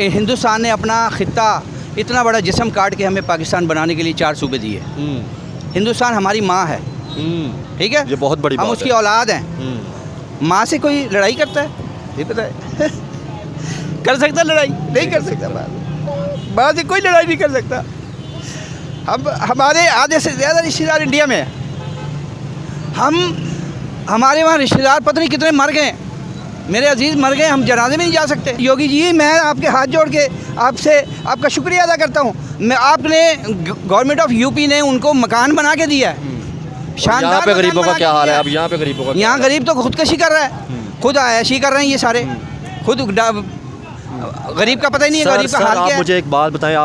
हिंदुस्तान ने अपना ख़ित्ता इतना बड़ा जिस्म काट के हमें पाकिस्तान बनाने के लिए 4 सूबे दिए। हिंदुस्तान हमारी माँ है, ठीक है, ये बहुत बड़ी हम बात उसकी है। औलाद हैं। माँ से कोई लड़ाई करता है? ये पता है कर सकता लड़ाई? नहीं कर सकता। माँ से कोई लड़ाई नहीं कर सकता। हम हमारे आधे से ज़्यादा रिश्तेदार इंडिया में हैं। हमारे वहाँ रिश्तेदार पता नहीं कितने मर गए, मेरे अजीज़ मर गए, हम जनाजे में नहीं जा सकते। योगी जी, मैं आपके हाथ जोड़ के आपसे आपका शुक्रिया अदा करता हूँ। मैं आपने गवर्नमेंट ऑफ यूपी ने उनको मकान बना के दिया है। शानदार। यहाँ पे गरीबों का मकान क्या बना हाल के है? दिया अब यहाँ पे गरीबों का यहाँ गरीब तो खुदकशी कर रहा है, खुद ऐशी कर रहे हैं ये सारे, खुद गरीब का पता ही नहीं है गरीब का हाल क्या है। आप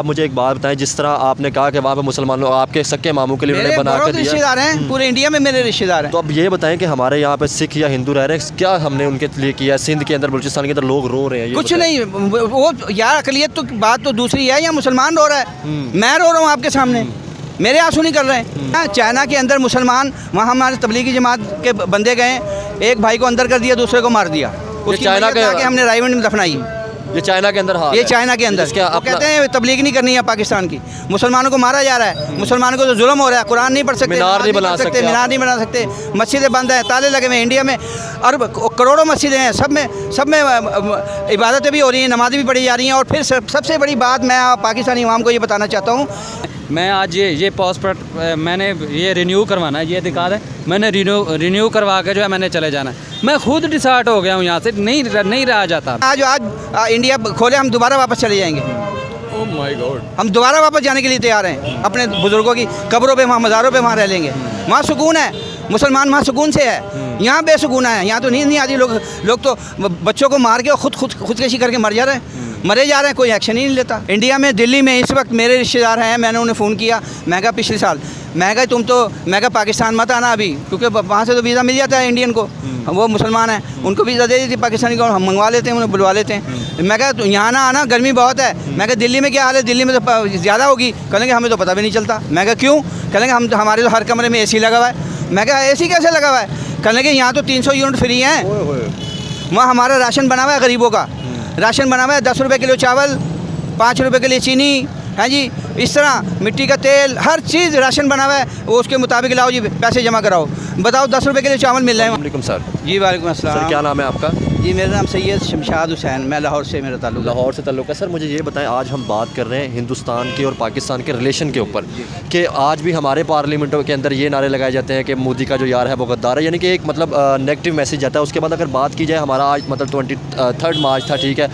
मुझे एक बात बताएं, जिस तरह आपने कहा कि वहाँ पे मुसलमानों आपके सक्के मामू के लिए मेरे उन्होंने बना बहुत के दिया, रिश्तेदार हैं, पूरे इंडिया में मेरे रिश्तेदार हैं। तो अब ये बताएं कि हमारे यहाँ पे सिख या हिंदू रह रहे हैं, क्या हमने उनके लिए किया है? सिंध के अंदर, बलूचिस्तान के अंदर लोग रो रहे हैं, ये कुछ बताएं। नहीं, वो यार अकलियत तो बात तो दूसरी है, या मुसलमान रो रहा है, मैं रो रहा हूँ आपके सामने, मेरे आंसू नहीं कर रहे हैं। चाइना के अंदर मुसलमान, वहाँ हमारे तबलीगी जमात के बंदे गए, एक भाई को अंदर कर दिया, दूसरे को मार दिया, उसकी चाइना के हमने रायवंड में दफनाई। ये चाइना के अंदर हाल ये है। चाइना के अंदर वो कहते हैं तबलीग नहीं करनी है पाकिस्तान की, मुसलमानों को मारा जा रहा है, मुसलमानों को तो जुल्म हो रहा है, कुरान नहीं पढ़ सकते, मीनार नहीं बना सकते, मीनार नहीं बना सकते, मस्जिदें बंद हैं, ताले लगे हुए हैं। इंडिया में अरब करोड़ों मस्जिदें हैं, सब में इबादतें भी हो रही हैं, नमाज़ें भी पढ़ी जा रही हैं। और फिर सबसे बड़ी बात मैं पाकिस्तानी अवाम को ये बताना चाहता हूँ, मैं आज ये पासपोर्ट मैंने ये रिन्यू करवाना है, ये अधिकार है, मैंने रिन्यू करवा के जो है मैंने चले जाना है। मैं खुद डिसार्ट हो गया हूँ, यहाँ से नहीं रहा जाता। आज इंडिया खोले, हम दोबारा वापस चले जाएंगे। ओह माय गॉड, हम दोबारा वापस जाने के लिए तैयार हैं। अपने बुज़ुर्गों की कब्रों पे, वहाँ मज़ारों पे वहाँ रह लेंगे। वहाँ सुकून है, मुसलमान वहाँ सुकून से है, यहाँ बेसुकून है। यहाँ तो नींद नहीं आती। लोग तो बच्चों को मार के खुदकशी करके मरे जा रहे हैं, कोई एक्शन ही नहीं लेता। इंडिया में, दिल्ली में इस वक्त मेरे रिश्तेदार हैं, मैंने उन्हें फ़ोन किया, मैं कहा पिछले साल, मैं कहा पाकिस्तान मत आना अभी, क्योंकि वहाँ से तो वीज़ा मिल जाता है इंडियन को, वो मुसलमान हैं, उनको वीज़ा दे देती पाकिस्तानी को, हम मंगवा लेते हैं, उन्हें बुलवा लेते हैं। मैं कहा यहाँ ना आना, गर्मी बहुत है। मैं कहा दिल्ली में क्या हाल है? दिल्ली में तो ज़्यादा होगी। कहेंगे हमें तो पता भी नहीं चलता। मैं कहा क्यों? कहेंगे हमारे तो हर कमरे में AC लगा हुआ है। मैं कहा AC कैसे लगा हुआ है? कहेंगे यहाँ तो 300 यूनिट फ्री हैं, वहाँ हमारा राशन बना हुआ है, गरीबों का राशन बना हुआ है। 10 रुपये किलो चावल, 5 रुपये के लिए चीनी, है जी, इस तरह मिट्टी का तेल, हर चीज़ राशन बना हुआ है। वो उसके मुताबिक लाओ जी, पैसे जमा कराओ। बताओ 10 रुपये के लिए चावल मिल रहे हैं। वालेकुम सर। जी वालेकुम अस्सलाम। सर क्या नाम है आपका? जी मेरा नाम सैयद शमशाद हुसैन, मैं लाहौर से, मेरा ताल्लुक लाहौर से ताल्लुक़ है। सर मुझे ये बताएं, आज हम बात कर रहे हैं हिंदुस्तान के और पाकिस्तान के रिलेशन के ऊपर, कि आज भी हमारे पार्लियामेंटों के अंदर ये नारे लगाए जाते हैं कि मोदी का जो यार है वो गद्दार है, यानी कि एक मतलब नेगेटिव मैसेज जाता है। उसके बाद अगर बात की जाए, हमारा आज मतलब 23 मार्च था, ठीक है,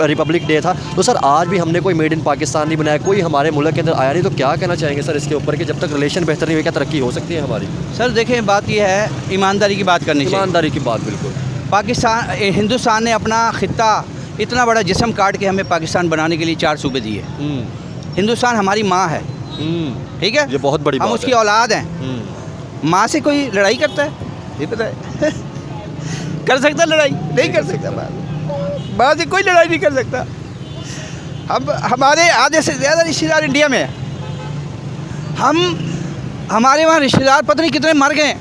रिपब्लिक डे था, तो सर आज भी हमने कोई मेड इन पाकिस्तान नहीं बनाया, कोई हमारे मुल्क के अंदर आया नहीं। तो क्या कहना चाहेंगे सर इसके ऊपर, कि जब तक रिलेशन बेहतर नहीं हुए क्या तरक्की हो सकती है हमारी? सर देखें, बात यह है, ईमानदारी की बात करनी चाहिए। ईमानदारी की बात, बिल्कुल। हिंदुस्तान ने अपना ख़ित्ता इतना बड़ा जिस्म काट के हमें पाकिस्तान बनाने के लिए 4 सूबे दिए। हिंदुस्तान हमारी माँ है, ठीक है, ये बहुत बड़ी बात हम है। उसकी औलाद हैं। माँ से कोई लड़ाई करता है? ये पता है कर सकता लड़ाई? नहीं कर सकता। माँ से कोई लड़ाई नहीं कर सकता। हमारे आधे से ज़्यादा रिश्तेदार इंडिया में हैं। हमारे वहाँ रिश्तेदार पता नहीं कितने मर गए,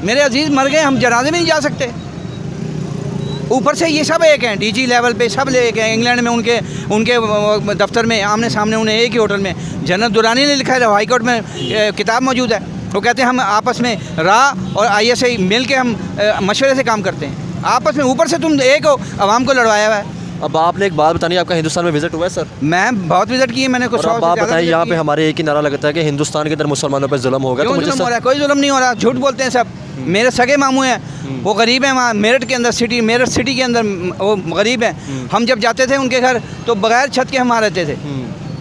मेरे अजीज़ मर गए, हम जनाजे में नहीं जा सकते। ऊपर से ये सब एक हैं, DG लेवल पे सब एक हैं। इंग्लैंड में उनके दफ्तर में आमने सामने उन्हें एक ही होटल में जनरल दुरानी ने लिखा है, हाई कोर्ट में किताब मौजूद है, वो कहते हैं हम आपस में और ISI मिल के हम मशवरे से काम करते हैं आपस में। ऊपर से तुम एक हो, आवाम को लड़वाया हुआ है। अब आपने एक बात बतानी है, आपका हिंदुस्तान में विजिट हुआ है सर? मैं बहुत विजिट की है, मैंने कुछ। अब आप बताइए, यहाँ पे हमारे एक ही नारा लगता है कि हिंदुस्तान के अंदर मुसलमानों पे जुल्म होगा, तो मुझे जुल्म हो रहा है? कोई जुल्म नहीं हो रहा, झूठ बोलते हैं सब। मेरे सगे मामू हैं, वो गरीब हैं, वहाँ मेरठ के अंदर मेरठ सिटी के अंदर वो गरीब हैं। हम जब जाते थे उनके घर तो बगैर छत के हम वहाँ रहते थे।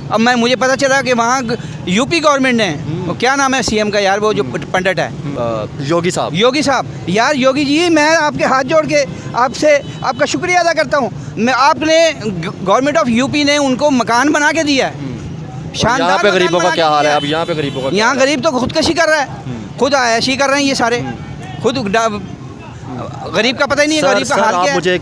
अब मुझे पता चला कि वहाँ यूपी गवर्नमेंट ने, वो क्या नाम है CM का यार, वो जो पंडित है, योगी साहब यार, योगी जी, मैं आपके हाथ जोड़ के आपसे आपका शुक्रिया अदा करता हूँ। मैं आपने गवर्नमेंट ऑफ यूपी ने उनको मकान बना के दिया है, शानदार। यहाँ पे गरीबों का क्या हाल है? अब यहाँ पे गरीबों का, यहाँ गरीब तो खुदकशी कर रहा है, खुद ऐशी कर रहे हैं ये सारे, खुद गरीब का पता ही नहीं है गरीब का हाल क्या है। आप मुझे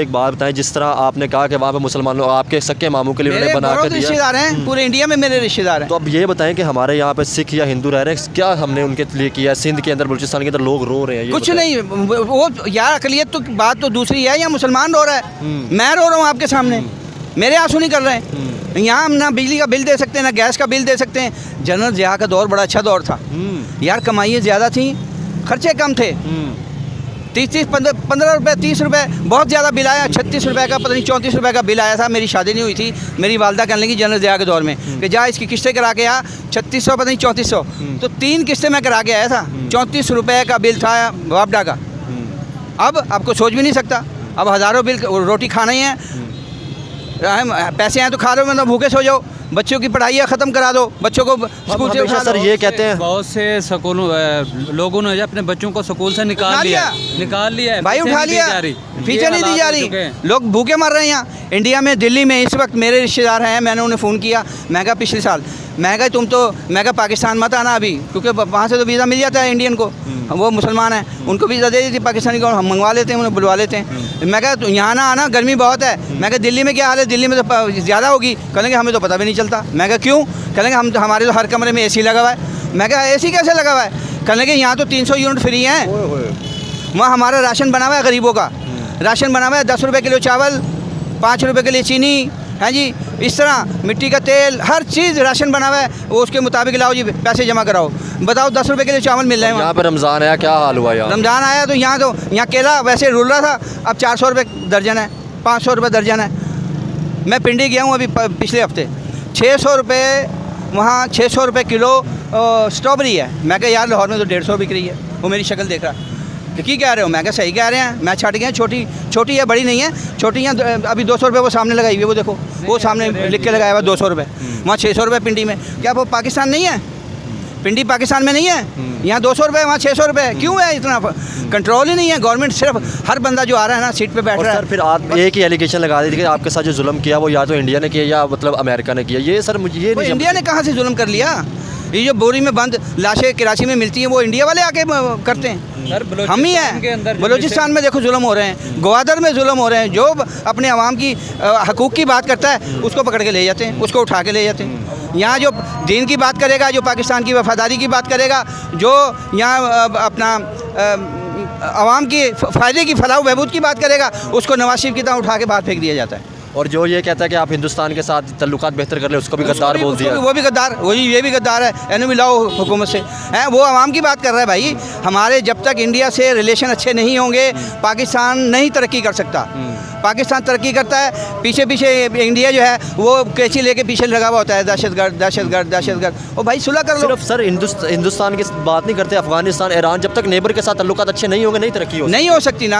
एक बात बताएं, जिस तरह आपने कहा कि वहाँ पे मुसलमानों आपके सक्के मामू के लिए उन्होंने बना के दिया, रिश्तेदार हैं, पूरे इंडिया में मेरे रिश्तेदार हैं। तो अब ये बताएं कि हमारे यहाँ पे सिख या हिंदू रह रहे हैं, क्या हमने उनके लिए किया है? सिंध के अंदर, बलूचिस्तान के अंदर लोग रो रहे हैं, कुछ नहीं, वो यार अकलियत तो बात तो दूसरी है, या मुसलमान रो रहा है, मैं रो रहा हूँ आपके सामने, मेरे आंसू नहीं कर रहे हैं। यहाँ हम ना बिजली का बिल दे सकते हैं, ना गैस का बिल दे सकते हैं। जनरल ज़िया का दौर बड़ा अच्छा दौर था यार, कमाइयाँ ज़्यादा थी, खर्चे कम थे। 15 रुपये 30 रुपये बहुत ज़्यादा बिल आया। 36 रुपये का, पता नहीं 34 रुपये का बिल आया था। मेरी शादी नहीं हुई थी, मेरी वालदा कहने लगी जनरल ज़िया के दौर में कि जा इसकी किस्तें करा के आ, 3600 पता नहीं 3400, तो 3 किस्तें मैं करा के आया था। 34 रुपये का बिल था वापडा का। अब आपको सोच भी नहीं सकता, अब हज़ारों बिल रोटी खाना ही है। पैसे हैं तो खा लो, मतलब भूखे सो जाओ। बच्चों की पढ़ाइयाँ ख़त्म करा दो, बच्चों को स्कूल से उठा सर लो। ये कहते हैं बहुत से स्कूलों लोगों ने अपने बच्चों को स्कूल से निकाल लिया है भाई, उठा लिया, फीचर नहीं दी जा रही, लोग भूखे मर रहे हैं यहाँ इंडिया में। दिल्ली में इस वक्त मेरे रिश्तेदार हैं, मैंने उन्हें फ़ोन किया, मैं कहा पिछले साल, मैं कहा तुम तो, मैं कहा पाकिस्तान मत आना अभी, क्योंकि वहाँ से तो वीज़ा मिल जाता है इंडियन को, वो मुसलमान हैं, उनको वीज़ा दे दी थी पाकिस्तानी को, हम मंगवा लेते हैं, उन्हें बुलवा लेते हैं। मैं कहा यहाँ ना आना, गर्मी बहुत है। मैं कहा दिल्ली में क्या हाल है? दिल्ली में तो ज़्यादा होगी। कहलेंगे हमें तो पता भी नहीं चलता। मैं कहा क्यों? कहलेंगे हम तो, हमारे तो हर कमरे में AC लगा हुआ है। मैं कहा AC कैसे लगा हुआ है? कहलेंगे यहाँ तो 300 यूनिट फ्री हैं, वहाँ हमारा राशन बना हुआ है गरीबों का, राशन बना हुआ है 10 रुपये किलो चावल, 5 रुपये के लिए चीनी, है जी, इस तरह मिट्टी का तेल, हर चीज़ राशन बना हुआ है, वो उसके मुताबिक लाओ जी, पैसे जमा कराओ। बताओ 10 रुपये के लिए चावल मिल रहे हैं यहाँ पे रमज़ान आया, क्या हाल हुआ यहाँ? रमज़ान आया तो यहाँ केला वैसे रुल रहा था, अब 400 रुपये दर्जन है, 500 रुपये दर्जन है। मैं पिंडी गया हूँ अभी पिछले हफ्ते, 600 रुपये वहाँ, 600 रुपये किलो स्ट्रॉबेरी है। मैं कहा यार लाहौर में तो 150 बिक रही है। वो मेरी शक्ल देख रहा, तो की कह रहे हो? मैं कहा सही कह रहे हैं, मैं छट गया, छोटी है, बड़ी नहीं है, छोटी है। अभी 200 रुपये वो सामने लगाई हुई है, वो देखो, वो सामने लिख के लगाया हुआ 200 रुपये, वहाँ 600 रुपये पिंडी में। क्या वो पाकिस्तान नहीं है? पिंडी पाकिस्तान में नहीं है? यहाँ 200 रुपये, वहाँ 600 रुपये, क्यों है इतना? कंट्रोल ही नहीं है गवर्नमेंट, सिर्फ हर बंदा जो आ रहा है ना सीट पे बैठ रहा है। सर फिर आप एक ही एलिगेशन लगा दी थी कि आपके साथ जो जुल्म किया वो या तो इंडिया ने किया या मतलब अमेरिका ने किया। ये सर मुझे ये नहीं, इंडिया ने कहाँ से जुल्म कर लिया? ये जो बोरी में बंद लाशें कराची में मिलती हैं, वो इंडिया वाले आके करते हैं। सर हम ही हैं। बलूचिस्तान में देखो जुल्म हो रहे हैं, ग्वादर में जुल्म हो रहे हैं। जो अपने आवाम की हकूक़ की बात करता है उसको पकड़ के ले जाते हैं, उसको उठा के ले जाते हैं। यहाँ जो दीन की बात करेगा, जो पाकिस्तान की वफादारी की बात करेगा, जो यहाँ अपना आवाम की फ़ायदे की फलाह बहबूद की बात करेगा, उसको नवाज शरीफ की तरह उठा के बाहर फेंक दिया जाता है। और जो ये कहता है कि आप हिंदुस्तान के साथ तल्लुकात बेहतर कर ले, उसको भी गद्दार बोल दिया। वो भी गद्दार, वही ये भी गद्दार है। एनु मिलाओ हुकूमत से हैं, वो आवाम की बात कर रहा है। भाई हमारे जब तक इंडिया से रिलेशन अच्छे नहीं होंगे, पाकिस्तान नहीं तरक्की कर सकता। पाकिस्तान तरक्की करता है, पीछे पीछे इंडिया जो है वो कैंची लेके पीछे लगा हुआ होता है, दहशतगर्द दहशतगर्द दहशतगर्द। ओ भाई सुलह कर लो। सिर्फ सर हिंदुस्तान की बात नहीं करते, अफगानिस्तान, ईरान, जब तक नेबर के साथ तल्लुकात अच्छे नहीं होंगे नहीं तरक्की नहीं हो सकती ना।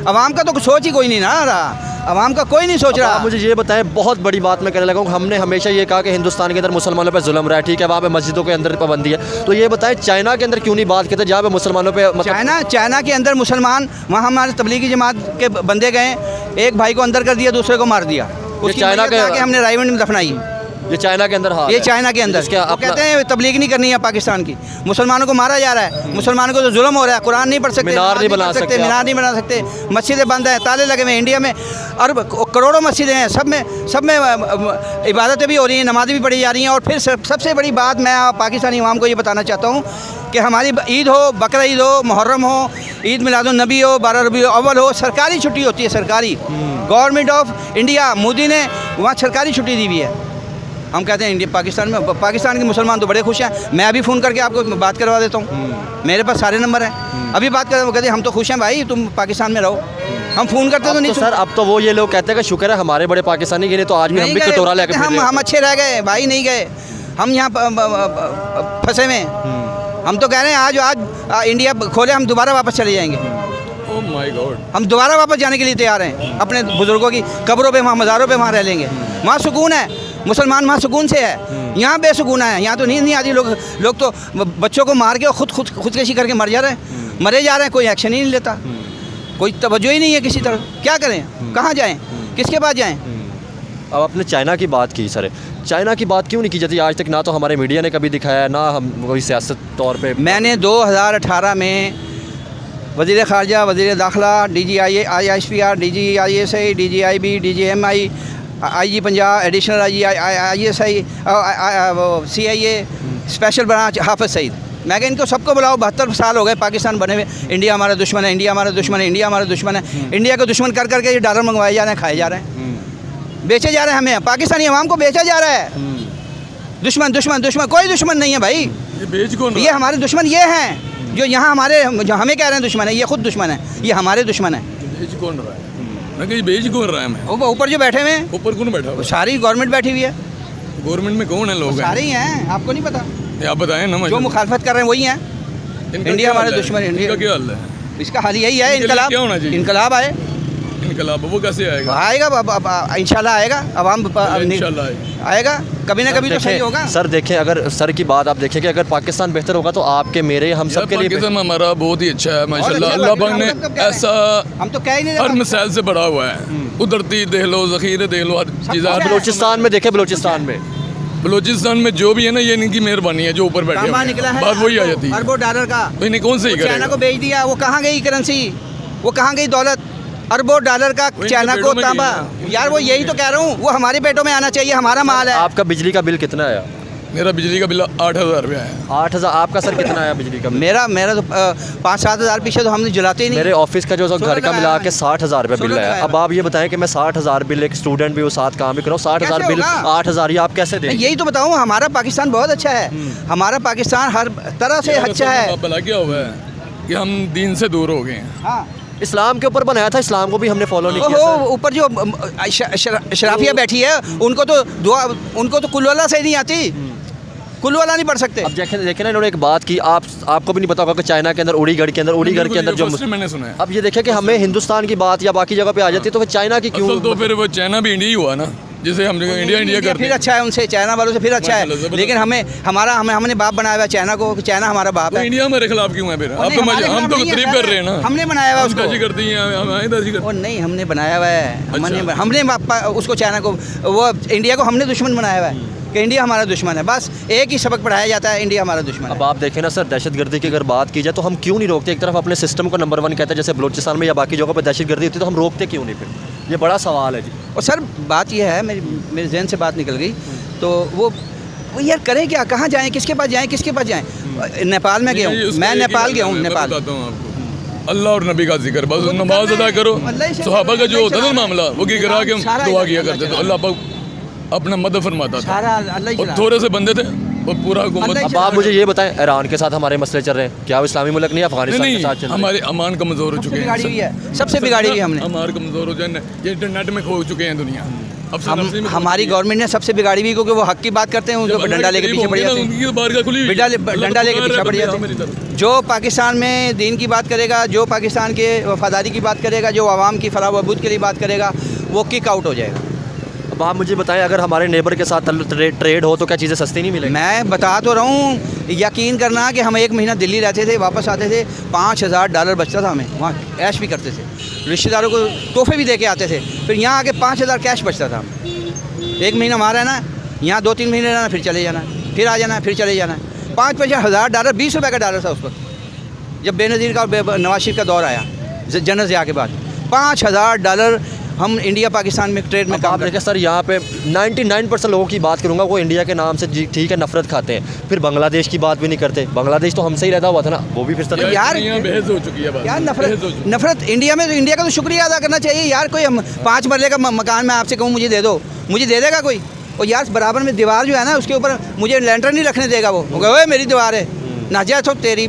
आवाम का तो सोच ही कोई नहीं ना रहा, आवाम का कोई नहीं सोच रहा। आप मुझे ये बताएं, बहुत बड़ी बात मैं कहने लगा हूँ, हमने हमेशा ये कहा कि हिंदुस्तान के अंदर मुसलमानों पे जुल्म रहा है, ठीक है, वहाँ पे मस्जिदों के अंदर पाबंदी है, तो ये बताएं चाइना के अंदर क्यों नहीं बात करते जहाँ पे मुसलमानों पे चाइना के अंदर मुसलमान, वहाँ हमारे तबलीगी जमात के बंदे गए, एक भाई को अंदर कर दिया, दूसरे को मार दिया। उसकी चाइना के हमने रायवंड में दफनाई। ये चाइना के अंदर, हाँ, ये चाइना के अंदर वो कहते हैं तबलीग नहीं करनी है पाकिस्तान की। मुसलमानों को मारा जा रहा है, मुसलमानों को तो जुल्म हो रहा है, कुरान नहीं पढ़ सकते, मीनार नहीं बना सकते, मीनार नहीं बना सकते, मस्जिदें बंद हैं, ताले लगे हुए हैं। इंडिया में करोड़ों मस्जिदें हैं, सब में इबादतें भी हो रही हैं, नमाज़ें भी पढ़ी जा रही हैं। और फिर सबसे बड़ी बात मैं पाकिस्तानी अवाम को ये बताना चाहता हूँ कि हमारी ईद हो, बकरा ईद हो, मुहर्रम हो, ईद मिलादुन नबी हो, 12 रबीउल अव्वल हो, सरकारी छुट्टी होती है। सरकारी गवर्नमेंट ऑफ इंडिया, मोदी ने वहाँ सरकारी छुट्टी दी हुई है। हम कहते हैं इंडिया पाकिस्तान के मुसलमान तो बड़े खुश हैं। मैं अभी फ़ोन करके आपको बात करवा देता हूँ, मेरे पास सारे नंबर हैं, अभी बात करें। वो कहते हैं हम तो खुश हैं भाई, तुम पाकिस्तान में रहो। हम फ़ोन करते तो नहीं। सर अब तो वो ये लोग कहते हैं कि शुक्र है हमारे बड़े पाकिस्तानी गिने, तो आज भी हम भी कटोरा लेकर हम अच्छे रह गए भाई, नहीं गए हम यहाँ फंसे में। हम तो कह रहे हैं आज इंडिया खोले, हम दोबारा वापस चले जाएंगे। ओह माय गॉड, हम दोबारा वापस जाने के लिए तैयार हैं। अपने बुज़ुर्गों की कब्रों पे, वहाँ मज़ारों पे वहाँ रह लेंगे। वहाँ सुकून है, मुसलमान वहाँ सुकून से है। यहाँ बेसुकून है, यहाँ तो नींद नहीं आती। लोग तो बच्चों को मार के खुदकशी करके मरे जा रहे हैं, कोई एक्शन ही नहीं लेता, कोई तवज्जो ही नहीं है किसी तरफ। क्या करें, कहाँ जाएँ, किसके पास जाएँ? अब आपने चाइना की बात की सर, चाइना की बात क्यों नहीं की जाती आज तक? ना तो हमारे मीडिया ने कभी दिखाया, ना हम कोई सियासत तौर पे। मैंने 2018 में वज़ीर ख़ारजा, वज़ीर दाखिला, DGI ISPR, DGISI, DGIB, DGMI, IG Punjab, additional ISI, CIA, special branch Hafiz Saeed, मैं कहा इनको सबको बुलाओ। 72 साल हो गए पाकिस्तान बने हुए, इंडिया हमारा दुश्मन है, इंडिया हमारा दुश्मन है, इंडिया हमारा दुश्मन है। इंडिया को दुश्मन कर करके ये डॉलर मंगवाए जा रहे हैं, खाए जा रहे हैं। बेचे जा रहे हैं हमें, पाकिस्तानी अवाम को बेचा जा रहा है। दुश्मन दुश्मन दुश्मन, कोई दुश्मन नहीं है भाई। ये बेच कौन ये हमारे दुश्मन ये हैं जो यहाँ हमारे, जो हमें कह रहे हैं दुश्मन है, ये खुद दुश्मन है, ये हमारे दुश्मन है। बेच कौन रहा है? मैं कहीं बेच कौन रहा है? मैं वो ऊपर जो बैठे हुए हैं, ऊपर कौन बैठा वो हुआ सारी गवर्नमेंट बैठी हुई है, है? गवर्नमेंट में कौन है लोग? सारे ही हैं, आपको नहीं पता? ये आप बताएं ना। जो मुखालफत कर रहे हैं वही हैं। इनका इंडिया क्या हमारे हाल है? दुश्मन, इंडिया- इनका क्या हाल है? इसका हाल यही है, इनके लिए इनकलाब। क्या होना चाहिए? इनकलाब आए, इनकलाब वो कैसे आएगा? आएगा अब इंशाल्लाह आएगा, अवाम इंशाल्लाह आएगा। आएगा, कभी ना कभी तो सही होगा। सर देखें, अगर सर की बात आप देखें कि अगर पाकिस्तान बेहतर होगा तो आपके मेरे हम सब के लिए पाकिस्तान हमारा बहुत ही अच्छा है माशाल्लाह। अच्छा, अल्लाह फिर पाक ने हम कब कह रहे हैं? ऐसा हम तो कह ही नहीं हर रहे। मिसाइल से बड़ा हुआ है। उधरती देख लो, जखीरे देख लो, हर चीज़। कुछ है। बलूचिस्तान में देखें, बलूचिस्तान में बलूचिस्तान में जो भी है ना, ये इनकी मेहरबानी है जो ऊपर बैठे तांबा हुए निकला हैं। है बात वही आ जाती है। अरबों डॉलर का, तो इन्हें कौन सही वो चाइना करेगा? को बेच दिया, वो कहाँ गई करेंसी, वो कहाँ गई दौलत? अरबों डॉलर का इनके चाइना को पेटों में तांबा। गई है। यार वो यही तो कह रहा हूँ, वो हमारे पेटों में आना चाहिए, हमारा माल है। आपका बिजली का बिल कितना आया? मेरा बिजली का बिल 8,000 रुपया है। 8,000। आपका सर कितना आया बिजली का बिल? मेरा तो 5-7 हज़ार पीछे तो हमने जलाते ही नहीं। मेरे ऑफिस का जो घर का लगाया मिला के मैंने। 60,000 रुपये बिल सोलह आया। लगाया अब आप ये बताएं कि मैं 60,000 बिल, एक स्टूडेंट भी वो साथ काम भी कर रहा हूँ, 60,000 कैसे बिल, होगा? 8,000 ये आप कैसे मैं देंगे? यही तो बताऊँ, हमारा पाकिस्तान बहुत अच्छा है, हमारा पाकिस्तान हर तरह से अच्छा है। भला क्या हुआ है कि हम दीन से दूर हो गए हैं। हाँ, इस्लाम के ऊपर बनाया था, इस्लाम को भी हमने फॉलो नहीं किया ओहो, सर। ऊपर जो शराफिया बैठी है, उनको तो दुआ, उनको तो कुलवाला सही नहीं आती, कुलवाला नहीं पढ़ सकते। अब देखें ना, इन्होंने एक बात की, आपको भी नहीं पता होगा कि चाइना के अंदर, उड़ीगढ़ के अंदर जो फर्स्ट मैंने सुना है। अब ये देखें कि हमें हिंदुस्तान की बात या बाकी जगह पे आ जाती है तो फिर चाइना की क्यों? असल तो फिर वो चाइना भी इंडिया ही हुआ ना, जिसे हम इंडिया करते फिर हैं। अच्छा है उनसे, चाइना वालों से फिर अच्छा है, माशाल्लाह, लेकिन हमने बाप बनाया हुआ है चाइना को, कि चाइना हमारा बाप तो है। इंडिया हमारे खिलाफ क्यों है फिर? नहीं, हमारे हम खिलाफ तो नहीं है, तारीफ सर। कर रहे हैं ना। हमने बनाया हुआ है हम उसको। दाजी करती हैं, हम दाजी करते वो नहीं, हमने बनाया हुआ है, अच्छा। हमने उसको चाइना को, वो इंडिया को हमने दुश्मन बनाया हुआ है कि इंडिया हमारा दुश्मन है। बस एक ही सबक पढ़ाया जाता है, इंडिया हमारा दुश्मन है। अब आप देखें ना सर, दहशतगर्दी की अगर बात की जाए तो हम क्यों नहीं रोकते? एक तरफ अपने सिस्टम को नंबर 1 कहते हैं, जैसे बलूचिस्तान में या बाकी जगहों पर दहशतगर्दी होती है, तो हम रोकते क्यों नहीं? फिर ये बड़ा सवाल है जी। और सर बात यह है, मेरे जहन से बात निकल गई, तो वो यार करें क्या, कहाँ जाएं, किसके पास जाएं, किसके पास जाएं? नेपाल में गया हूँ मैं, नेपाल गया हूँ, नेपाल। बताता हूँ आपको, अल्लाह और नबी का जिक्र, बस नमाज अदा करो। अल्लाह ही से सहाबा का जो अल्लाह ही होता था ना चला मामला, वो की करा के सारा दुआ इधर किया अल्लाह करते थे, चला। अल्लाह पाक अपना मदद फरमाता था। सारा अल्लाह ही और चला। थोड़े से बंदे थे और पूरा हुकूमत। अल्लाह ही अब आप मुझे ये बताएं, ईरान के साथ हमारे मसले चल रहे हैं, क्या वो इस्लामी मुल्क नहीं, अफगानिस्तान के नहीं, साथ चल रहे हैं? हमारे अमान कमज़ोर हो सबसे चुके बिगाड़ी हुई हैं। है, सबसे बिगाड़ी हुई है हमने। हमारे कमज़ोर हो जाए, ये इंटरनेट में खो चुके हैं दुनिया। अब से नफसी में हमारी गवर्नमेंट ने सबसे बिगाड़ी हुई, क्योंकि वो हक की बात करते हैं, जब उनको अल्लाह डंडा के लेके करीब पीछे पड़ होंगे ना, जाते हैं, उनकी तो बारगाह खुली हुई है। डंडा लेके अल्लाह पीछे पड़ पुकार जाते रहा मेरी हैं। तरफ। जो पाकिस्तान में दीन की बात करेगा, जो पाकिस्तान के वफादारी की बात करेगा, जो आवाम की फलाह बहबूद के लिए बात करेगा, वो किक आउट हो जाएगा। अब आप मुझे बताएं, अगर हमारे नेबर के साथ ट्रेड हो तो क्या चीज़ें सस्ती नहीं मिलेंगी? मैं बता तो रहा हूँ, यकीन करना कि हम 1 महीना दिल्ली रहते थे, वापस आते थे, $5,000 बचता था हमें, वहाँ ऐश भी करते थे, रिश्तेदारों को तोहफे भी दे के आते थे, फिर यहाँ आके 5,000 कैश बचता था। 1 महीना वहाँ रहना, यहाँ 2-3 महीने रहना, फिर चले जाना, फिर आ जाना, फिर चले जाना। $5,000 $20 का डॉलर था उस वक्त, जब बेनज़ीर का और नवाज शरीफ का दौर आया जनरल ज़िया के बाद। $5,000 हम इंडिया पाकिस्तान में ट्रेड में अब काम आप देखें सर, यहाँ पे 99% लोगों की बात करूँगा, वो इंडिया के नाम से ठीक है नफरत खाते हैं, फिर बांग्लादेश की बात भी नहीं करते। बांग्लादेश तो हमसे ही रहता हुआ था ना, वो भी फिर तरह यार, यहाँ बहस हो चुकी है बात। यार बहस हो चुकी है। नफरत इंडिया में, तो इंडिया का तो शुक्रिया अदा करना चाहिए यार। कोई 5 मरले का मकान मैं आपसे कहूँ मुझे दे दो, मुझे दे देगा कोई? और यार बराबर में दीवार जो है ना, उसके ऊपर मुझे लेंटर नहीं रखने देगा वो ओए मेरी दीवार है ना, जा तो तेरी,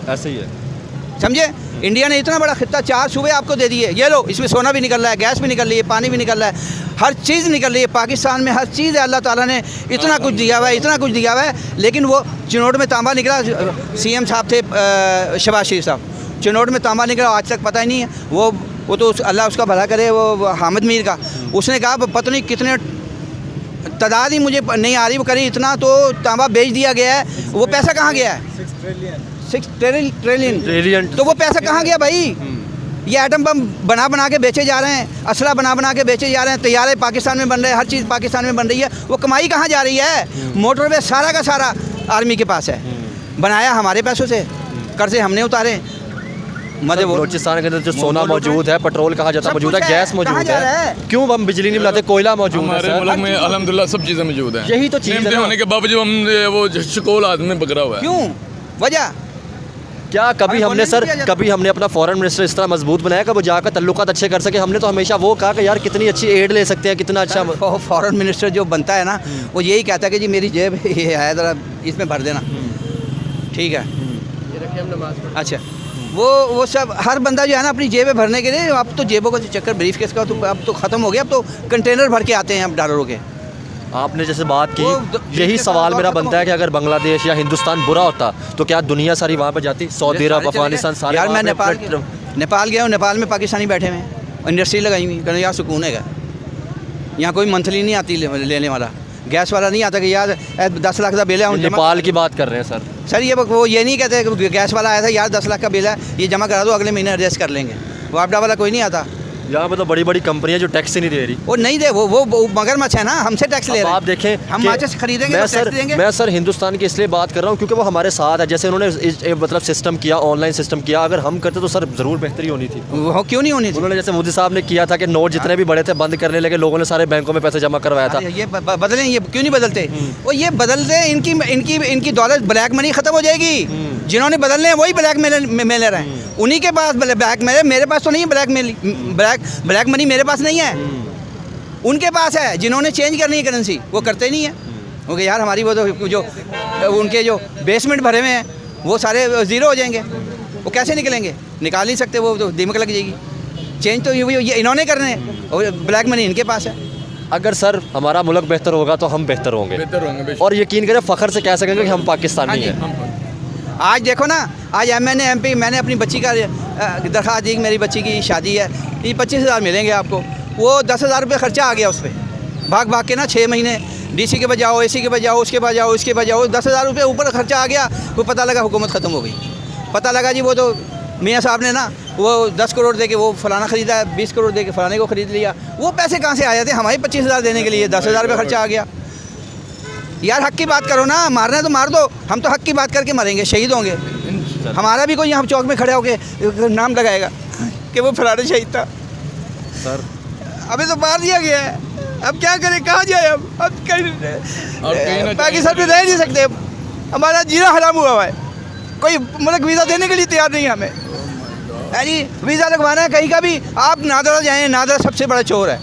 ऐसे ही है। समझे? इंडिया ने इतना बड़ा खित्ता, 4 सूबे आपको दे दिए, ये लो, इसमें सोना भी निकल रहा है, गैस भी निकल रही है, पानी भी निकल रहा है, हर चीज़ निकल रही है। पाकिस्तान में हर चीज़ है, अल्लाह ताला ने इतना कुछ दिया हुआ है, इतना कुछ दिया हुआ है, लेकिन वो चिनोट में तांबा निकला। CM साहब थे शहबाज शरीफ साहब, चिनोट में तांबा निकला, आज तक पता ही नहीं है। वो तो अल्लाह उसका भला करे, वो हामिद मीर का, उसने कहा पता नहीं कितने तादाद ही मुझे नहीं आ रही, वो करी इतना तो तांबा बेच दिया गया है। वो पैसा कहाँ गया है? 6 ट्रिलियन। तो वो पैसा कहाँ गया भाई? ये एटम बम बना के बेचे जा रहे हैं, असला बना के बेचे जा रहे हैं, तैयारे पाकिस्तान में बन रहे हैं, हर चीज़ पाकिस्तान में बन रही है। वो कमाई कहाँ जा रही है? मोटरवे सारा का सारा आर्मी के पास है, बनाया हमारे पैसों से, कर्जे हमने उतारे। बलूचिस्तान के अंदर जो सोना मौजूद है, पेट्रोल कहा जाता है मौजूद है, गैस मौजूद है, क्यों हम बिजली नहीं बनाते? कोयला मौजूद है हमारे सर। मुल्क में अल्हम्दुलिल्लाह सब चीज़ें मौजूद हैं। यही तो चीज़ है नेमतें ना। होने के बावजूद हम वो शिकोल आदमी पकड़ा हुआ है। क्यों? वजह क्या कभी हमें हमने बोलने सर नहीं दिया जाता। कभी हमने अपना फॉरेन मिनिस्टर इस तरह मजबूत बनाया कि वो जाकर तल्लुकात अच्छे कर सके? हमने तो हमेशा वो कहा कि यार कितनी अच्छी एड ले सकते हैं, कितना अच्छा फॉरेन मिनिस्टर जो बनता है ना, वो यही कहता है कि जी मेरी जेब ये है, ज़रा इसमें भर देना, ठीक है। अच्छा, वो सब हर बंदा जो है ना अपनी जेबें भरने के लिए, अब तो जेबों का चक्कर ब्रीफ केस का तो अब तो ख़त्म हो गया, अब तो कंटेनर भर के आते हैं अब डॉलरों के। आपने जैसे बात की, वो यही जिसके सवाल साथ मेरा खत्म बनता है कि अगर बांग्लादेश या हिंदुस्तान बुरा होता तो क्या दुनिया सारी वहाँ पर जाती? सऊदी अरब, अफगानिस्तान सारे यार वहाँ मैं पे नेपाल गया हूँ, नेपाल में पाकिस्तानी बैठे हुए हैं, इंडस्ट्री लगाई हुई, कहने यार सुकून है। यहाँ कोई मंथली नहीं आती लेने वाला, गैस वाला नहीं आता कि यार 10 लाख का बिल है नेपाल की बात कर रहे हैं सर। ये वो ये नहीं कहते कि गैस वाला आया था यार 10 लाख का बिल है, ये जमा करा दो, अगले महीने एडजस्ट कर लेंगे। वो आपदा वाला कोई नहीं आता। यहाँ पे तो बड़ी बड़ी कंपनियां जो टैक्स ही नहीं दे रही। वो नहीं दे, वो मगरमच्छ है ना, हमसे टैक्स ले रहे हैं। आप देखें हम कि माचिस खरीदेंगे मैं तो सर टैक्स देंगे। मैं सर हिंदुस्तान की इसलिए बात कर रहा हूँ क्योंकि वो हमारे साथ है। जैसे उन्होंने मतलब सिस्टम किया, ऑनलाइन सिस्टम किया, अगर हम करते तो सर ज़रूर बेहतरी होनी थी। वो क्यों नहीं होनी थी? उन्होंने जैसे मोदी साहब ने किया था कि नोट जितने भी बड़े थे बंद करने लगे, लोगों ने सारे बैंकों में पैसे जमा करवाया था। अरे ये बदलें, ये क्यों नहीं बदलते? वो ये बदलते, इनकी दौलत ब्लैक मनी ख़त्म हो जाएगी। जिन्होंने बदलने हैं वही ब्लैक मेलर हैं, उन्हीं के पास ब्लैक मेलर। मेरे पास तो नहीं है ब्लैक मनी, मेरे पास नहीं है, उनके पास है। जिन्होंने चेंज करनी है करेंसी वो करते नहीं है। क्योंकि यार हमारी वो तो जो उनके जो बेसमेंट भरे हुए हैं वो सारे ज़ीरो हो जाएंगे, वो कैसे निकलेंगे? निकाल नहीं सकते, वो तो दीमक लग जाएगी। चेंज तो ये इन्होंने करने हैं और ब्लैक मनी इनके पास है। अगर सर हमारा मुल्क बेहतर होगा तो हम बेहतर होंगे, बेहतर होंगे बेशक। और यकीन करें फ़ख्र से कह सकेंगे कि हम पाकिस्तानी हाँ हैं। आज देखो ना, आज MNA MP मैंने अपनी बच्ची का दरख्वास्त दी कि मेरी बच्ची की शादी है, ये 25,000 मिलेंगे आपको। वो 10,000 रुपये खर्चा आ गया उस पर, भाग भाग के ना 6 महीने DC के बजाओ, AC के बजाओ, उसके बजाओ, इसके बजाओ, 10,000 रुपये ऊपर खर्चा आ गया। वो पता लगा हुकूमत ख़त्म हो गई। पता लगा जी वो तो मियाँ साहब ने ना वो 10 करोड़ दे के वो फलाना ख़रीदा है, 20 करोड़ दे के फलाने को ख़रीद लिया। वो पैसे कहाँ से आ जाते? हमारे 25,000 देने के लिए 10,000 रुपये खर्चा आ गया। यार हक की बात करो ना, मारना है तो मार दो, हम तो हक की बात करके मरेंगे, शहीद होंगे। हमारा भी कोई यहाँ चौक में खड़े होके नाम लगाएगा कि वो फलाना शहीद था। सर अभी तो मार दिया गया है, अब क्या करें, कहाँ जाए? अब कहीं पाकिस्तान में रह नहीं सकते, हमारा जीना हराम हुआ है। कोई मतलब वीज़ा देने के लिए तैयार नहीं है हमें। है जी, वीज़ा लगवाना है कहीं का भी, आप नादरा जाएँ, नादरा सबसे बड़ा चोर है।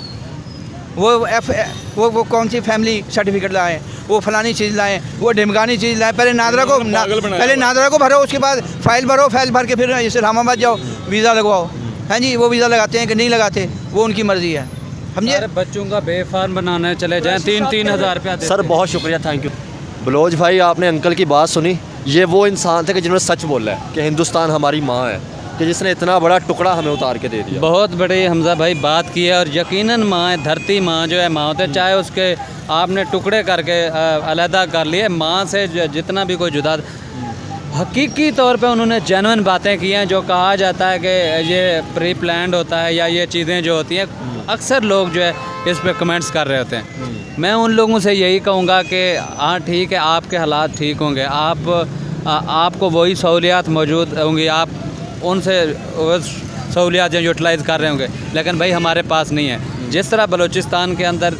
वो कौन सी फैमिली सर्टिफिकेट लाएँ, वो फलानी चीज़ लाएँ, वो ढिमकानी चीज़ लाएँ। पहले नादरा को भरो, उसके बाद फाइल भरो, फाइल भर के फिर इस्लामाबाद जाओ, वीज़ा लगवाओ। हैं जी, वो वीज़ा लगाते हैं कि नहीं लगाते, वो उनकी मर्ज़ी है। समझे? बच्चों का बेफार्म बनाने चले जाएँ, 3-3 हज़ार रुपया सर बहुत शुक्रिया, थैंक यू। बलोच भाई, आपने अंकल की बात सुनी। ये वो इंसान थे कि जिन्होंने सच बोला है कि हिंदुस्तान हमारी माँ है, कि जिसने इतना बड़ा टुकड़ा हमें उतार के दे दिया। बहुत बड़ी हमजा भाई बात की है, और यकीनन माँ है, धरती माँ जो है माँ होते, चाहे उसके आपने टुकड़े करके अलहदा कर लिए, माँ से जितना भी कोई जुदा, हकीकी तौर पे उन्होंने जेन्युइन बातें की हैं। जो कहा जाता है कि ये प्री प्लान्ड होता है या ये चीज़ें जो होती हैं, अक्सर लोग जो है इस पे कमेंट्स कर रहे होते हैं। मैं उन लोगों से यही कहूँगा कि हाँ ठीक है, आपके हालात ठीक होंगे, आपको वही सहूलियात मौजूद होंगी, आप उनसे सहूलियात यूटिलाइज़ कर रहे होंगे, लेकिन भाई हमारे पास नहीं है। जिस तरह बलूचिस्तान के अंदर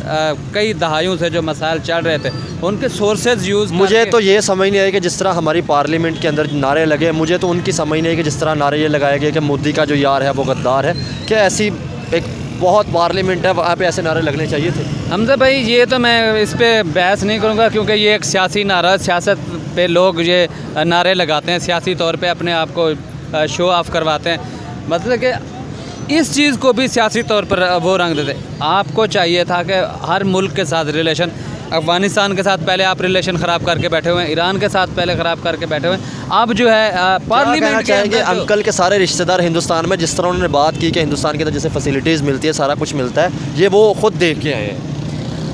कई दहाइयों से जो मसाइल चल रहे थे, उनके सोर्सेज यूज़, मुझे तो ये समझ नहीं आई कि जिस तरह हमारी पार्लियामेंट के अंदर नारे लगे, मुझे तो उनकी समझ नहीं आई कि जिस तरह नारे ये लगाए गए कि मोदी का जो यार है वो गद्दार है। क्या ऐसी एक बहुत पार्लियामेंट है, वहाँ पे ऐसे नारे लगने चाहिए थे? हमजा भाई ये तो मैं इस पर बहस नहीं करूँगा, क्योंकि ये एक सियासी नारा, सियासत पे लोग ये नारे लगाते हैं, सियासी तौर पे अपने आप को शो ऑफ करवाते हैं। मतलब कि इस चीज़ को भी सियासी तौर पर वो रंग देते। आपको चाहिए था कि हर मुल्क के साथ रिलेशन, अफ़गानिस्तान के साथ पहले आप रिलेशन ख़राब करके बैठे हुए हैं, ईरान के साथ पहले ख़राब करके बैठे हुए हैं, अब जो है पार्लियामेंट चाहेंगे अंकल के सारे रिश्तेदार हिंदुस्तान में, जिस तरह उन्होंने बात की कि हिंदुस्तान के अंदर जैसे फैसिलिटीज़ मिलती है, सारा कुछ मिलता है, ये वो खुद देख के आए हैं।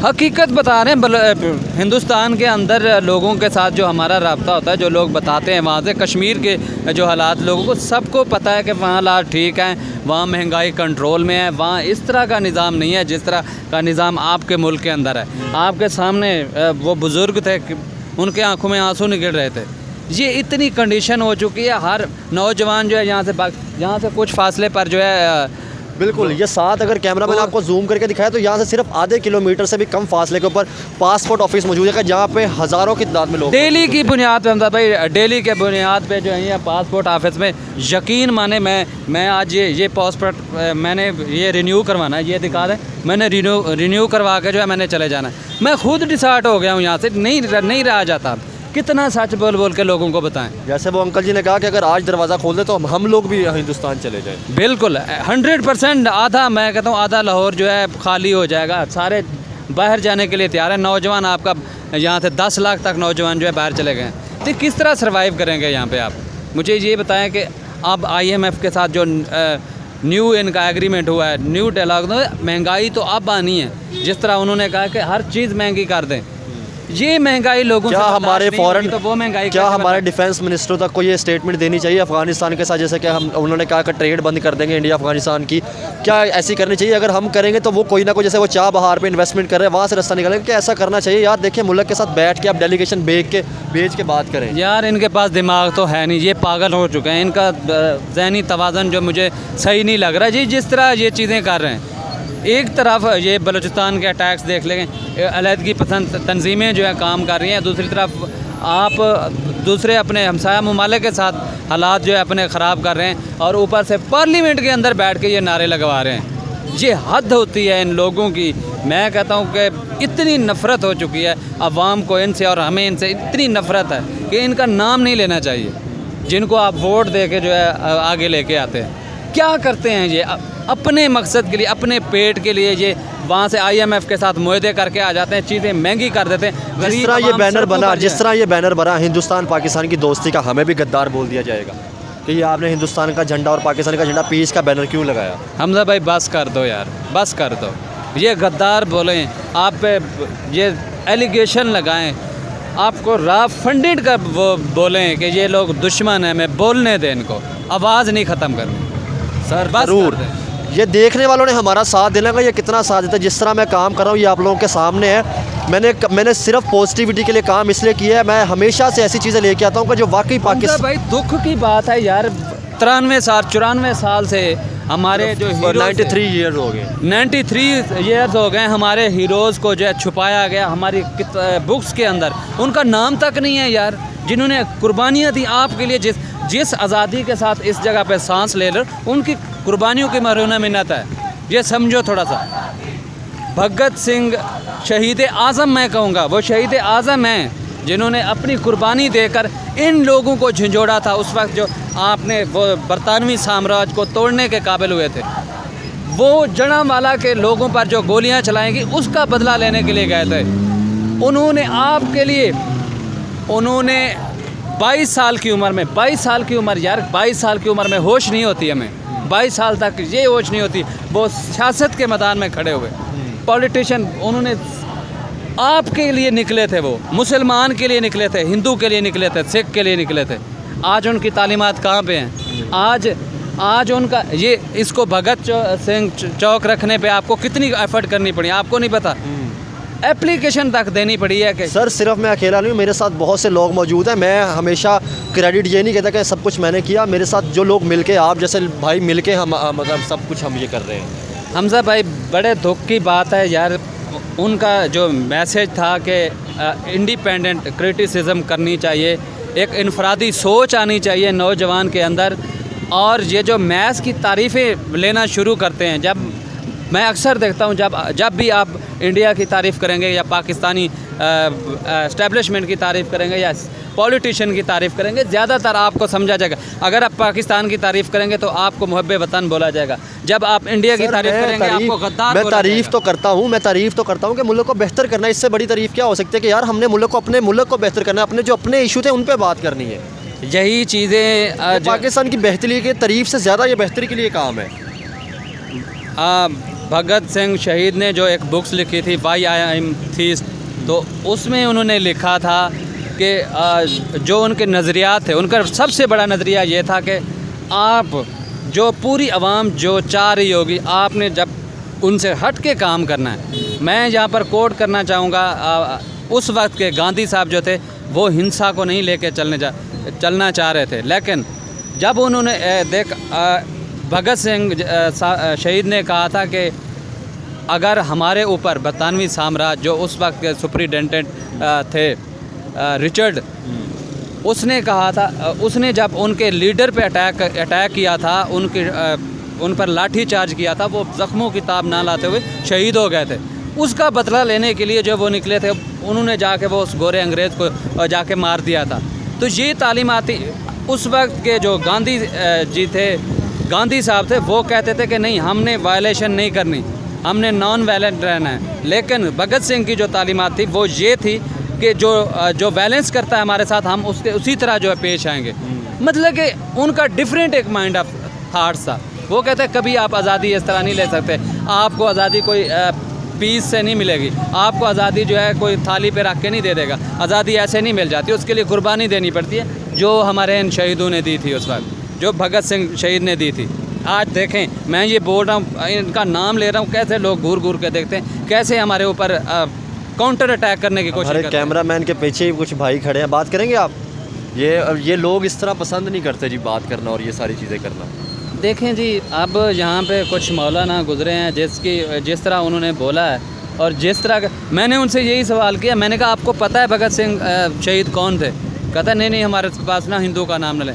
हकीकत बता रहे हैं। हिंदुस्तान के अंदर लोगों के साथ जो हमारा रब्ता होता है, जो लोग बताते हैं वहाँ से, कश्मीर के जो हालात लोगों को सबको पता है कि वहाँ हालात ठीक हैं, वहाँ महंगाई कंट्रोल में है, वहाँ इस तरह का निज़ाम नहीं है जिस तरह का निज़ाम आपके मुल्क के अंदर है। आपके सामने वो बुज़ुर्ग थे, उनके आंखों में आंसू निकल रहे थे। ये इतनी कंडीशन हो चुकी है, हर नौजवान जो है यहाँ से कुछ फासले पर जो है बिल्कुल, ये साथ अगर कैमरा मैंने आपको जूम करके दिखाया तो यहाँ से सिर्फ आधे किलोमीटर से भी कम फासले के ऊपर पासपोर्ट ऑफिस मौजूद है, जहाँ पे हज़ारों की तादाद में लोग डेली की बुनियाद पे हमदा भाई, डेली के बुनियाद पे जो है ये पासपोर्ट ऑफिस में यकीन माने मैं आज ये पासपोर्ट मैंने ये रिन्यू करवाना है, ये दिखा दें, मैंने रिन्यू करवा के जो है मैंने चले जाना है। मैं खुद डिसार्ट हो गया हूँ यहाँ से, नहीं रहा जाता। कितना सच बोल बोल के लोगों को बताएं। जैसे वो अंकल जी ने कहा कि अगर आज दरवाज़ा खोल दे तो हम लोग भी हिंदुस्तान चले जाएं। बिल्कुल 100%, आधा मैं कहता हूँ आधा लाहौर जो है खाली हो जाएगा, सारे बाहर जाने के लिए तैयार है। नौजवान आपका यहाँ से 10 लाख तक नौजवान जो है बाहर चले गए हैं। तो किस तरह सर्वाइव करेंगे यहाँ पे आप? मुझे ये बताएं कि अब IMF के साथ जो न्यू इनका एग्रीमेंट हुआ है, न्यू डायलॉग, महंगाई तो अब आनी है। जिस तरह उन्होंने कहा कि हर चीज़ महंगी कर दें, ये महंगाई लोगों क्या से हमारे फॉरेन तो वो महंगाई क्या हमारे डिफेंस मिनिस्टरों तक को ये स्टेटमेंट देनी चाहिए अफगानिस्तान के साथ, जैसे कि हम उन्होंने कहा कि ट्रेड बंद कर देंगे इंडिया अफगानिस्तान की, क्या ऐसी करनी चाहिए? अगर हम करेंगे तो वो कोई ना कोई, जैसे वो चाह बहार पे इन्वेस्टमेंट कर रहे हैं वहाँ से रास्ता निकालेंगे, क्या ऐसा करना चाहिए? यार देखिए, मुल्क के साथ बैठ के आप डेलीगेशन भेज के बात करें। यार इनके पास दिमाग तो है नहीं, ये पागल हो चुके हैं। इनका ज़हनी तवाज़न जो मुझे सही नहीं लग रहा जी, जिस तरह ये चीज़ें कर रहे हैं। एक तरफ ये बलूचिस्तान के अटैक्स देख लें, अलहदगी पसंद तंजीमें जो है काम कर रही हैं, दूसरी तरफ आप दूसरे अपने हमसाया ममालिक के साथ हालात जो है अपने ख़राब कर रहे हैं, और ऊपर से पार्लियामेंट के अंदर बैठ के ये नारे लगवा रहे हैं। ये हद होती है इन लोगों की। मैं कहता हूँ कि इतनी नफ़रत हो चुकी है अवाम को इनसे, और हमें इनसे इतनी नफ़रत है कि इनका नाम नहीं लेना चाहिए, जिनको आप वोट दे के जो है आगे लेके आते हैं। क्या करते हैं ये अपने मकसद के लिए, अपने पेट के लिए? ये वहाँ से IMF के साथ मुआहदे करके आ जाते हैं, चीज़ें महंगी कर देते हैं। जिस तरह ये बैनर बना हिंदुस्तान पाकिस्तान की दोस्ती का, हमें भी गद्दार बोल दिया जाएगा कि ये आपने हिंदुस्तान का झंडा और पाकिस्तान का झंडा, पीस का बैनर क्यों लगाया? हमजा भाई बस कर दो यार, बस कर दो। ये गद्दार बोलें, आप पे ये एलिगेशन लगाएं, आपको रा फंडेड कर वो बोलें कि ये लोग दुश्मन हैं, मैं बोलने दें इनको, आवाज़ नहीं ख़त्म करनी सर। बस ज़रूर ये देखने वालों ने हमारा साथ देना का, ये कितना साथ देता है। जिस तरह मैं काम कर रहा हूँ ये आप लोगों के सामने है। मैंने सिर्फ पॉजिटिविटी के लिए काम इसलिए किया है। मैं हमेशा से ऐसी चीज़ें लेके आता हूँ कि जो वाकई पाकिस्तान। भाई दुख की बात है यार, 94 साल से हमारे जो 93 ईयर्स हो गए, 93 ईयर्स हो गए हमारे हीरोज़ को जो है छुपाया गया हमारी बुक्स के अंदर। उनका नाम तक नहीं है यार, जिन्होंने कुर्बानियाँ दी आपके लिए, जिस आज़ादी के साथ इस जगह पे सांस ले लो, उनकी कुर्बानियों की महरूना मिन्नत है। ये समझो थोड़ा सा। भगत सिंह शहीद आज़म, मैं कहूँगा वो शहीद आज़म हैं जिन्होंने अपनी कुर्बानी देकर इन लोगों को झंझोड़ा था उस वक्त, जो आपने वो बरतानवी साम्राज्य को तोड़ने के काबिल हुए थे। वो जड़ांवाला के लोगों पर जो गोलियां चलाएंगी उसका बदला लेने के लिए गए थे। उन्होंने आपके लिए, उन्होंने 22 साल की उम्र में, 22 साल की उम्र यार, 22 साल की उम्र में होश नहीं होती हमें, 22 साल तक ये होश नहीं होती। वो सियासत के मैदान में खड़े हुए पॉलिटिशियन, उन्होंने आपके लिए निकले थे, वो मुसलमान के लिए निकले थे, हिंदू के लिए निकले थे, सिख के लिए निकले थे। आज उनकी तालीमात कहाँ पे हैं? आज उनका ये, इसको भगत सिंह चौक रखने पे आपको कितनी एफर्ट करनी पड़ी, आपको नहीं पता? एप्लीकेशन तक देनी पड़ी है कि सर सिर्फ मैं अकेला नहीं हूँ, मेरे साथ बहुत से लोग मौजूद हैं। मैं हमेशा क्रेडिट ये नहीं कहता कि सब कुछ मैंने किया, मेरे साथ जो लोग मिलके, आप जैसे भाई मिलके हम मतलब सब कुछ हम ये कर रहे हैं। हमजा भाई बड़े दुख की बात है यार, उनका जो मैसेज था कि इंडिपेंडेंट क्रिटिसिज्म करनी चाहिए, एक इनफरादी सोच आनी चाहिए नौजवान के अंदर, और ये जो मैथ्स की तारीफ़ें लेना शुरू करते हैं, जब मैं अक्सर देखता हूँ जब भी आप इंडिया की तारीफ़ करेंगे या पाकिस्तानी एस्टेब्लिशमेंट की तारीफ़ करेंगे या पॉलिटिशियन की तारीफ़ करेंगे, ज़्यादातर आपको समझा जाएगा। अगर आप पाकिस्तान की तारीफ़ करेंगे तो आपको मुहब्बे वतन बोला जाएगा, जब आप इंडिया की तारीफ़ करेंगे आपको गद्दार। मैं तारीफ़ तो करता हूँ कि मुल्क को बेहतर करना है। इससे बड़ी तारीफ़ क्या हो सकती है कि यार हमने अपने मुल्क को बेहतर करना है, अपने जो अपने इशू थे उन पर बात करनी है। यही चीज़ें पाकिस्तान की बेहतरी की तारीफ़ से ज़्यादा ये बेहतरी के लिए काम है। भगत सिंह शहीद ने जो एक बुक्स लिखी थी वाई आई एम थीस्ट, तो उसमें उन्होंने लिखा था कि जो उनके नज़रियात थे, उनका सबसे बड़ा नज़रिया ये था कि आप जो पूरी आवाम जो चाह रही होगी, आपने जब उनसे हट के काम करना है। मैं यहाँ पर कोट करना चाहूँगा, उस वक्त के गांधी साहब जो थे वो हिंसा को नहीं लेके चलना चाह रहे थे, लेकिन जब उन्होंने भगत सिंह शहीद ने कहा था कि अगर हमारे ऊपर बरतानवी साम्राज्य, जो उस वक्त के सुपरिटेंडेंट थे रिचर्ड, उसने कहा था, उसने जब उनके लीडर पे अटैक किया था, उन पर लाठी चार्ज किया था, वो ज़ख्मों की ताब ना लाते हुए शहीद हो गए थे। उसका बदला लेने के लिए जो वो निकले थे, उन्होंने जाके वो उस गोरे अंग्रेज़ को जाके मार दिया था। तो ये तालीमाती उस वक्त के जो गांधी जी थे, गांधी साहब थे, वो कहते थे कि नहीं, हमने वायलेशन नहीं करनी, हमने नॉन वायलेंट रहना है। लेकिन भगत सिंह की जो तालीमात थी वो ये थी कि जो वायलेंस करता है हमारे साथ, हम उसके उसी तरह जो है पेश आएंगे। मतलब कि उनका डिफरेंट एक माइंड ऑफ थाट्स था। वो कहते हैं कभी आप आज़ादी इस तरह नहीं ले सकते, आपको आज़ादी कोई पीस से नहीं मिलेगी, आपको आज़ादी जो है कोई थाली पे रख के नहीं दे देगा, आज़ादी ऐसे नहीं मिल जाती, उसके लिए कुर्बानी देनी पड़ती है, जो हमारे इन शहीदों ने दी थी उस वक्त, जो भगत सिंह शहीद ने दी थी। आज देखें, मैं ये बोल रहा हूँ, इनका नाम ले रहा हूँ, कैसे लोग घूर घूर के देखते हैं, कैसे हमारे ऊपर काउंटर अटैक करने की कोशिश करते हैं। कैमरामैन के पीछे ही कुछ भाई खड़े हैं, बात करेंगे आप? ये लोग इस तरह पसंद नहीं करते जी बात करना और ये सारी चीज़ें करना। देखें जी, अब यहाँ पे कुछ मौलाना गुजरे हैं जिस तरह उन्होंने बोला है, और जिस तरह मैंने उनसे यही सवाल किया, मैंने कहा आपको पता है भगत सिंह शहीद कौन थे? कहता नहीं, हमारे पास ना हिंदू का नाम न लें।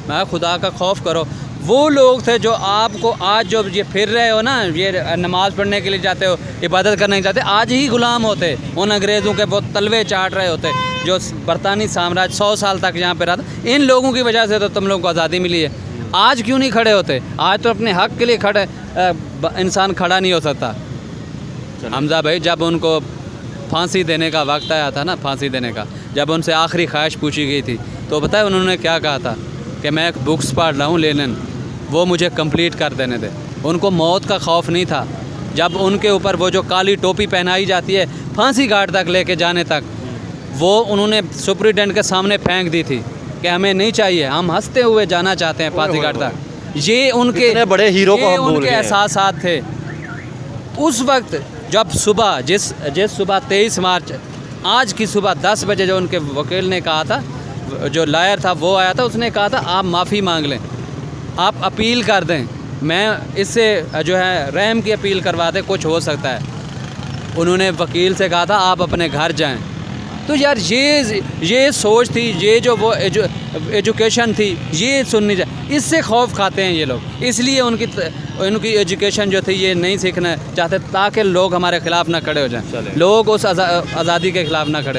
मैं खुदा का खौफ करो, वो लोग थे जो आपको आज जो ये फिर रहे हो ना, ये नमाज़ पढ़ने के लिए जाते हो, इबादत करने के जाते, आज ही गुलाम होते उन अंग्रेज़ों के, वो तलवे चाट रहे होते, जो बरतानी साम्राज्य 100 साल तक यहाँ पे रहा था। इन लोगों की वजह से तो तुम लोगों को आज़ादी मिली है। आज क्यों नहीं खड़े होते? आज तो अपने हक़ के लिए खड़े इंसान खड़ा नहीं हो सकता। हमजा भाई, जब उनको फांसी देने का वक्त आया था ना, फांसी देने का, जब उनसे आखिरी ख्वाहिश पूछी गई थी, तो पता है उन्होंने क्या कहा था? कि मैं एक बुक्स पढ़ रहा हूँ लेनिन, वो मुझे कंप्लीट कर देने दे। उनको मौत का खौफ नहीं था। जब उनके ऊपर वो जो काली टोपी पहनाई जाती है फांसी घाट तक लेके जाने तक, वो उन्होंने सुपरिटेंडेंट के सामने फेंक दी थी कि हमें नहीं चाहिए, हम हंसते हुए जाना चाहते हैं फांसी घाट तक। ये उनके बड़े हीरो को हम भूल उनके गए। एहसासात थे उस वक्त। जब सुबह जिस सुबह 23 मार्च, आज की सुबह 10 बजे, जो उनके वकील ने कहा था, जो लॉयर था वो आया था, उसने कहा था आप माफ़ी मांग लें, आप अपील कर दें, मैं इससे जो है रहम की अपील करवा दें, कुछ हो सकता है। उन्होंने वकील से कहा था आप अपने घर जाएं। तो यार ये सोच थी, ये जो वो एजुकेशन थी, ये सुननी चाहिए। इससे खौफ खाते हैं ये लोग, इसलिए उनकी एजुकेशन जो थी ये नहीं सीखना चाहते, ताकि लोग हमारे ख़िलाफ़ ना खड़े हो जाएं, लोग उस आज़ादी के ख़िलाफ़ ना खड़े हो।